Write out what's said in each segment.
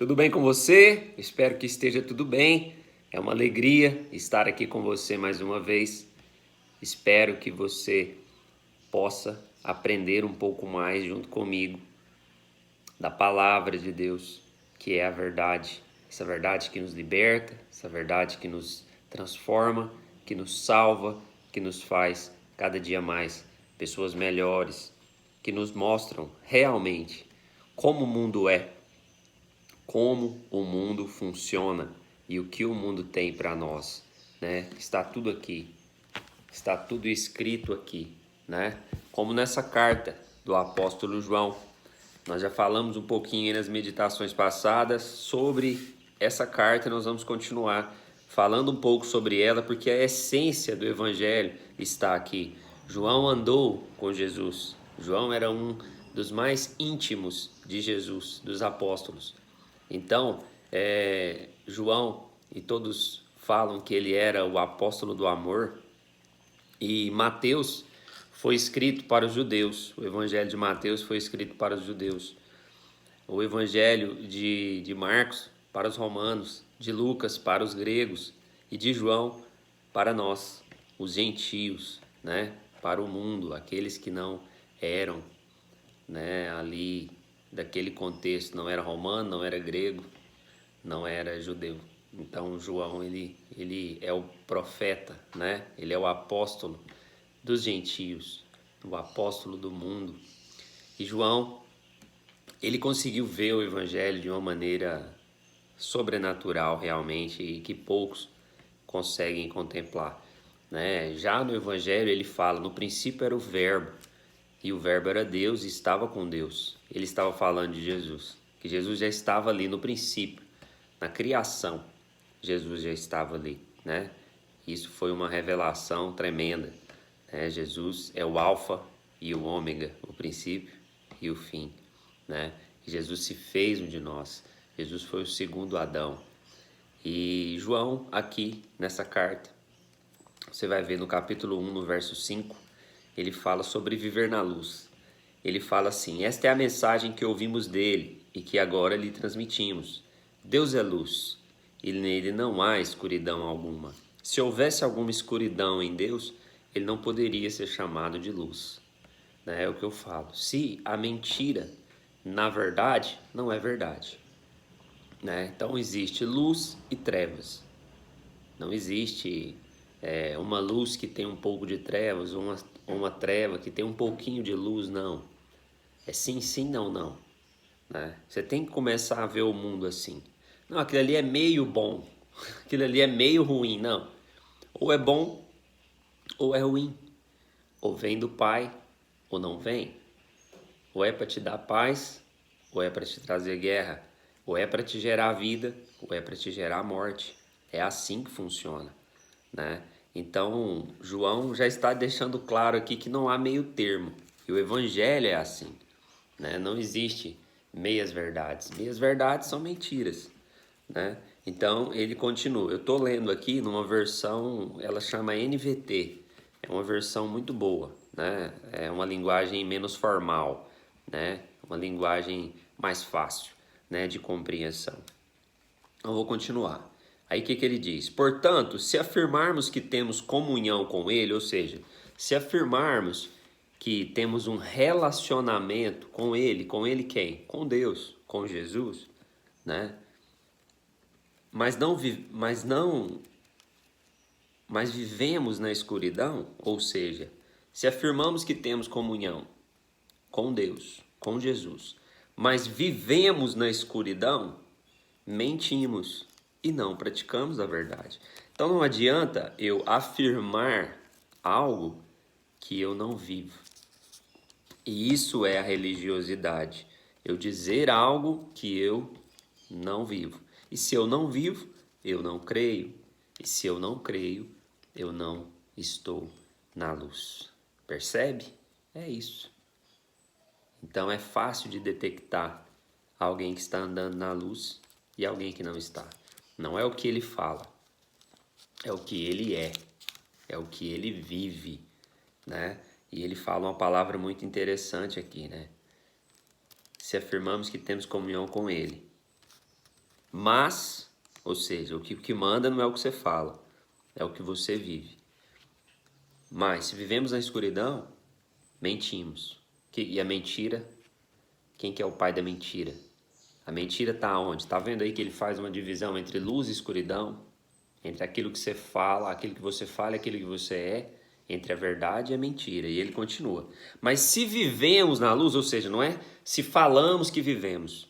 Tudo bem com você? Espero que esteja tudo bem. É uma alegria estar aqui com você mais uma vez. Espero que você possa aprender um pouco mais junto comigo da palavra de Deus, que é a verdade. Essa verdade que nos liberta, essa verdade que nos transforma, que nos salva, que nos faz cada dia mais pessoas melhores, que nos mostram realmente como o mundo é, como o mundo funciona e o que o mundo tem para nós, né? Está tudo aqui, está tudo escrito aqui, né? Como nessa carta do apóstolo João. Nós já falamos um pouquinho nas meditações passadas sobre essa carta, nós vamos continuar falando um pouco sobre ela, porque a essência do evangelho está aqui. João andou com Jesus. João era um dos mais íntimos de Jesus, dos apóstolos. Então, João, e todos falam que ele era o apóstolo do amor, e Mateus foi escrito para os judeus, o evangelho de Mateus foi escrito para os judeus, o evangelho de Marcos para os romanos, de Lucas para os gregos e de João para nós, os gentios, né? Para o mundo, aqueles que não eram, né, ali daquele contexto, não era romano, não era grego, não era judeu. Então João ele é o profeta, né? Ele é o apóstolo dos gentios, o apóstolo do mundo. E João, ele conseguiu ver o evangelho de uma maneira sobrenatural realmente e que poucos conseguem contemplar, né? Já no evangelho ele fala, no princípio era o verbo, e o verbo era Deus e estava com Deus. Ele estava falando de Jesus, que Jesus já estava ali no princípio, na criação. Jesus já estava ali, né? Isso foi uma revelação tremenda, né? Jesus é o alfa e o ômega, o princípio e o fim, né? Jesus se fez um de nós. Jesus foi o segundo Adão. E João, aqui nessa carta, você vai ver no capítulo 1, no verso 5, ele fala sobre viver na luz. Ele fala assim: esta é a mensagem que ouvimos dele e que agora lhe transmitimos. Deus é luz e nele não há escuridão alguma. Se houvesse alguma escuridão em Deus, ele não poderia ser chamado de luz. É o que eu falo. Se a mentira, na verdade, não é verdade, né? Então existe luz e trevas. Não existe uma luz que tem um pouco de trevas, ou uma treva que tem um pouquinho de luz, não. É sim, sim, não, não, né? Você tem que começar a ver o mundo assim. Não, aquilo ali é meio bom, aquilo ali é meio ruim, não. Ou é bom ou é ruim. Ou vem do Pai ou não vem. Ou é para te dar paz ou é para te trazer guerra. Ou é para te gerar vida ou é para te gerar morte. É assim que funciona, né? Então, João já está deixando claro aqui que não há meio termo. E o evangelho é assim, né? Não existe meias verdades. Meias verdades são mentiras, né? Então, ele continua. Eu estou lendo aqui numa versão, ela chama NVT. É uma versão muito boa, né? É uma linguagem menos formal, né? Uma linguagem mais fácil, né, de compreensão. Eu vou continuar. Aí o que ele diz? Portanto, se afirmarmos que temos comunhão com Ele, ou seja, se afirmarmos que temos um relacionamento com Ele quem? Com Deus, com Jesus, né? Mas vivemos na escuridão, ou seja, se afirmamos que temos comunhão com Deus, com Jesus, mas vivemos na escuridão, mentimos e não praticamos a verdade. Então não adianta eu afirmar algo que eu não vivo. E isso é a religiosidade. Eu dizer algo que eu não vivo. E se eu não vivo, eu não creio. E se eu não creio, eu não estou na luz. Percebe? É isso. Então é fácil de detectar alguém que está andando na luz e alguém que não está. Não é o que ele fala, é o que ele é o que ele vive, né? E ele fala uma palavra muito interessante aqui, né? Se afirmamos que temos comunhão com ele, Mas, ou seja, o que manda não é o que você fala, é o que você vive. Mas se vivemos na escuridão, mentimos. E a mentira, quem que é o pai da mentira? A mentira está onde? Está vendo aí que ele faz uma divisão entre luz e escuridão? Entre aquilo que você fala, aquilo que você fala e aquilo que você é, entre a verdade e a mentira. E ele continua. Mas se vivemos na luz, ou seja, não é se falamos que vivemos.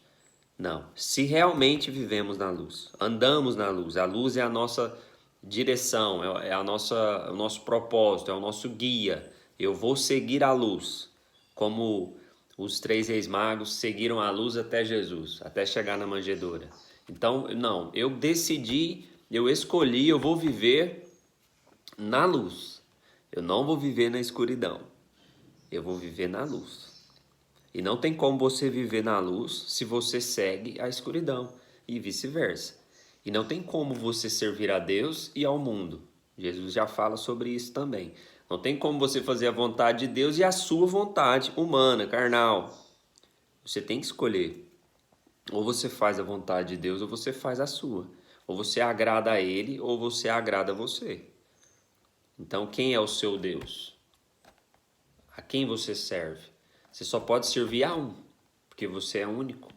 Não, se realmente vivemos na luz, andamos na luz, a luz é a nossa direção, é o nosso propósito, é o nosso guia. Eu vou seguir a luz, como os 3 reis magos seguiram a luz até Jesus, até chegar na manjedoura. Então, não, eu decidi, eu escolhi, eu vou viver na luz. Eu não vou viver na escuridão, eu vou viver na luz. E não tem como você viver na luz se você segue a escuridão e vice-versa. E não tem como você servir a Deus e ao mundo. Jesus já fala sobre isso também. Não tem como você fazer a vontade de Deus e a sua vontade humana, carnal. Você tem que escolher. Ou você faz a vontade de Deus ou você faz a sua. Ou você agrada a Ele ou você agrada a você. Então quem é o seu Deus? A quem você serve? Você só pode servir a um, porque você é único.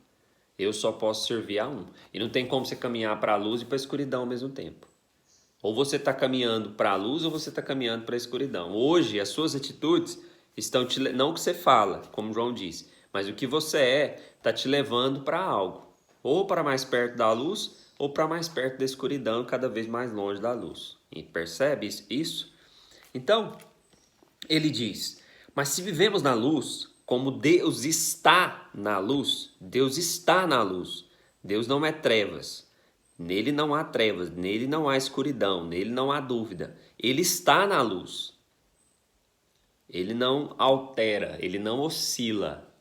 Eu só posso servir a um. E não tem como você caminhar para a luz e para a escuridão ao mesmo tempo. Ou você está caminhando para a luz ou você está caminhando para a escuridão. Hoje, as suas atitudes estão te... Não o que você fala, como João disse, mas o que você está te levando para algo. Ou para mais perto da luz, ou para mais perto da escuridão, cada vez mais longe da luz. E percebe isso? Então, ele diz, mas se vivemos na luz, como Deus está na luz, Deus está na luz. Deus não é trevas. Nele não há trevas, nele não há escuridão, nele não há dúvida. Ele está na luz. Ele não altera, ele não oscila.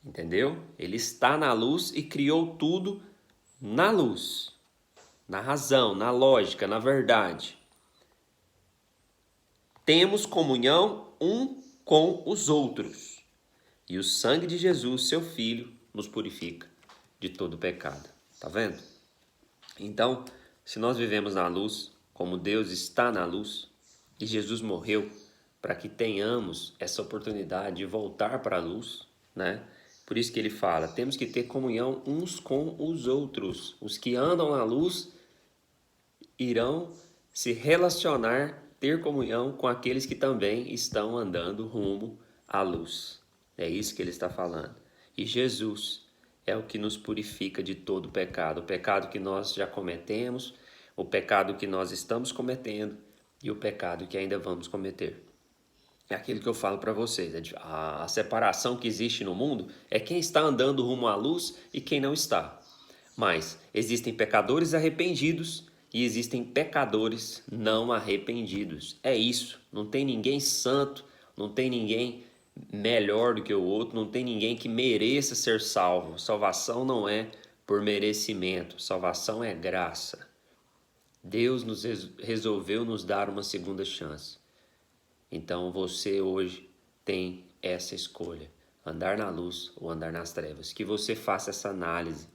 Entendeu? Ele está na luz e criou tudo na luz, na razão, na lógica, na verdade. Temos comunhão um com os outros. E o sangue de Jesus, seu Filho, nos purifica de todo pecado. Tá vendo? Então, se nós vivemos na luz, como Deus está na luz, e Jesus morreu para que tenhamos essa oportunidade de voltar para a luz, né? Por isso que ele fala, temos que ter comunhão uns com os outros. Os que andam na luz irão se relacionar, ter comunhão com aqueles que também estão andando rumo à luz. É isso que ele está falando. E Jesus é o que nos purifica de todo pecado. O pecado que nós já cometemos, o pecado que nós estamos cometendo e o pecado que ainda vamos cometer. É aquilo que eu falo para vocês. A separação que existe no mundo é quem está andando rumo à luz e quem não está. Mas existem pecadores arrependidos e existem pecadores não arrependidos. É isso. Não tem ninguém santo, não tem ninguém melhor do que o outro, não tem ninguém que mereça ser salvo. Salvação não é por merecimento, salvação é graça. Deus resolveu nos dar uma segunda chance. Então você hoje tem essa escolha, andar na luz ou andar nas trevas. Que você faça essa análise,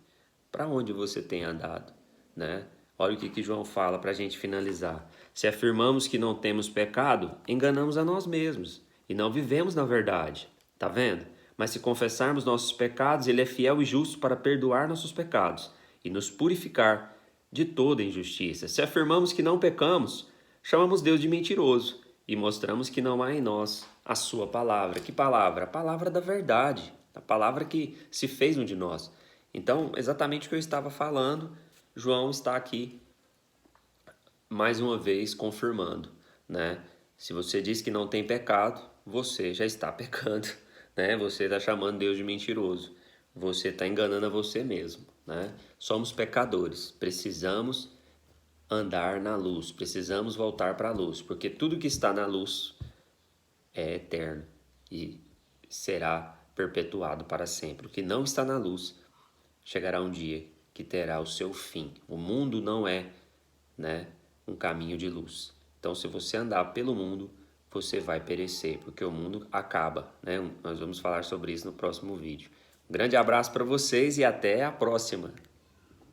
para onde você tem andado, né? Olha o que João fala para a gente finalizar. Se afirmamos que não temos pecado, enganamos a nós mesmos e não vivemos na verdade. Tá vendo? Mas se confessarmos nossos pecados, ele é fiel e justo para perdoar nossos pecados e nos purificar de toda injustiça. Se afirmamos que não pecamos, chamamos Deus de mentiroso e mostramos que não há em nós a sua palavra. Que palavra? A palavra da verdade, a palavra que se fez um de nós. Então, exatamente o que eu estava falando, João está aqui mais uma vez confirmando, né? Se você diz que não tem pecado, você já está pecando, né? Você está chamando Deus de mentiroso. Você está enganando a você mesmo, né? Somos pecadores, precisamos andar na luz, precisamos voltar para a luz, porque tudo que está na luz é eterno e será perpetuado para sempre. O que não está na luz chegará um dia que terá o seu fim. O mundo não é, né, um caminho de luz. Então, se você andar pelo mundo, você vai perecer, porque o mundo acaba, né? Nós vamos falar sobre isso no próximo vídeo. Um grande abraço para vocês e até a próxima!